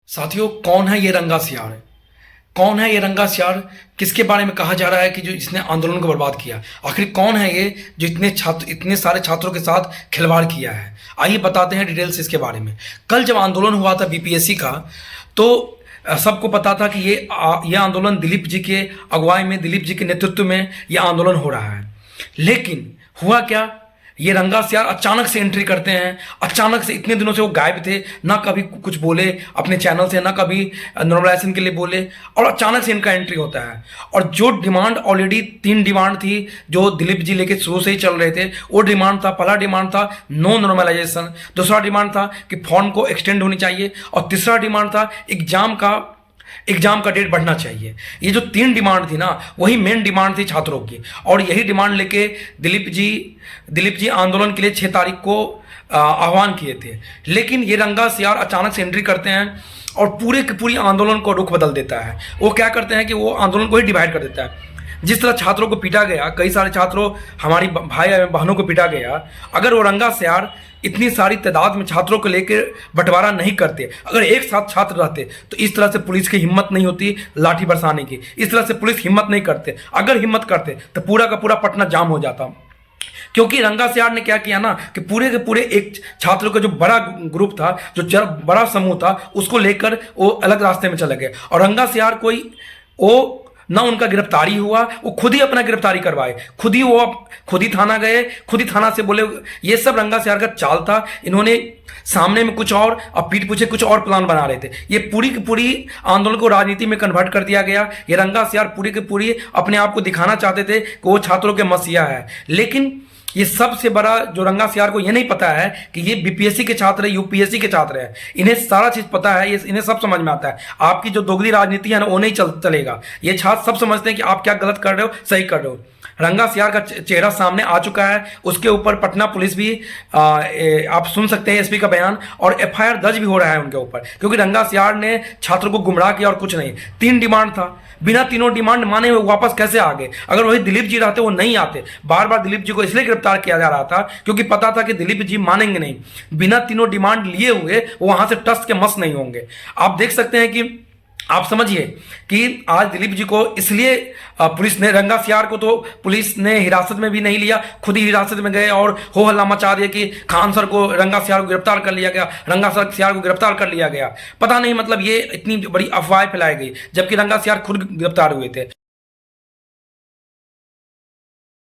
साथियों, कौन है ये रंगा सियार? कौन है ये रंगा सियार? किसके बारे में कहा जा रहा है कि जो इसने आंदोलन को बर्बाद किया? आखिर कौन है ये जो इतने सारे छात्रों के साथ खिलवाड़ किया है? आइए बताते हैं डिटेल्स इसके बारे में। कल जब आंदोलन हुआ था बीपीएससी का, तो सबको पता था कि ये आंदोलन दिलीप जी के अगुवाई में, दिलीप जी के नेतृत्व में ये आंदोलन हो रहा है। लेकिन हुआ क्या, ये रंगा सियार अचानक से एंट्री करते हैं। अचानक से, इतने दिनों से वो गायब थे, ना कभी कुछ बोले अपने चैनल से, ना कभी नॉर्मलाइजेशन के लिए बोले, और अचानक से इनका एंट्री होता है। और जो डिमांड ऑलरेडी 3 डिमांड थी जो दिलीप जी लेके शुरू से ही चल रहे थे, वो डिमांड था, पहला डिमांड था नो नॉर्मलाइजेशन, दूसरा डिमांड था कि फॉर्म को एक्सटेंड होनी चाहिए, और तीसरा डिमांड था एग्जाम का डेट बढ़ना चाहिए। ये जो 3 डिमांड थी ना, वही मेन डिमांड थी छात्रों की, और यही डिमांड लेके दिलीप जी आंदोलन के लिए 6 तारीख को आह्वान किए थे। लेकिन ये रंगा सियार अचानक से एंट्री करते हैं और पूरे के पूरी आंदोलन को रुख बदल देता है। वो क्या करते हैं कि वो आंदोलन को ही डिवाइड कर देता है। जिस तरह छात्रों को पीटा गया, कई सारे छात्रों, हमारी भाई बहनों को पीटा गया, अगर वो रंगा सियार इतनी सारी तादाद में छात्रों को लेकर बंटवारा नहीं करते, अगर एक साथ छात्र रहते, तो इस तरह से पुलिस की हिम्मत नहीं होती लाठी बरसाने की। इस तरह से पुलिस हिम्मत नहीं करते। अगर हिम्मत करते तो पूरा का पूरा पटना जाम हो जाता। क्योंकि रंगा सियार ने क्या किया ना कि पूरे के पूरे एक छात्रों का जो बड़ा ग्रुप था, जो बड़ा समूह था, उसको लेकर वो अलग रास्ते में चले गए। और रंगा सियार वो ना उनका गिरफ्तारी हुआ, वो खुद ही अपना गिरफ्तारी करवाए, खुद ही थाना गए, खुद ही थाना से बोले। ये सब रंगा सियार का चाल था। इन्होंने सामने में कुछ और पीठ पीछे कुछ और प्लान बना रहे थे। ये पूरी की पूरी आंदोलन को राजनीति में कन्वर्ट कर दिया गया। ये रंगा सियार पूरी की पूरी अपने आप को दिखाना चाहते थे कि वो छात्रों के मसीहा है। लेकिन ये सबसे बड़ा जो रंगा सियार को ये नहीं पता है कि ये बीपीएससी के छात्र है, यूपीएससी के छात्र है। इन्हें सारा चीज पता है, ये इन्हें सब समझ में आता है। आपकी जो दोगली राजनीति है ना, वो नहीं चलेगा। ये छात्र सब समझते हैं कि आप क्या गलत कर रहे हो, सही कर रहे हो। रंगा सियार का चेहरा सामने आ चुका है। उसके ऊपर पटना पुलिस भी आप सुन सकते हैं एसपी का बयान, और एफआईआर दर्ज भी हो रहा है उनके ऊपर, क्योंकि रंगा सियार ने छात्रों को गुमराह किया और कुछ नहीं। 3 डिमांड था, बिना तीनों डिमांड माने हुए वापस कैसे आ गए? अगर वही दिलीप जी रहते, वो नहीं आते। बार बार दिलीप जी को इसलिए गिरफ्तार किया जा रहा था क्योंकि पता था कि दिलीप जी मानेंगे नहीं। बिना तीनों डिमांड लिए हुए वो वहां से टस के मस नहीं होंगे। आप देख सकते हैं कि आप समझिए कि आज दिलीप जी को इसलिए पुलिस ने, रंगा सियार को तो पुलिस ने हिरासत में भी नहीं लिया, खुद ही हिरासत में गए और हो हल्ला मचा दिया कि खान सर को, रंगा सियार को गिरफ्तार कर लिया गया, रंगा सियार को गिरफ्तार कर लिया गया। पता नहीं, मतलब ये इतनी बड़ी अफवाह फैलाई गई, जबकि रंगा सियार खुद गिरफ्तार हुए थे।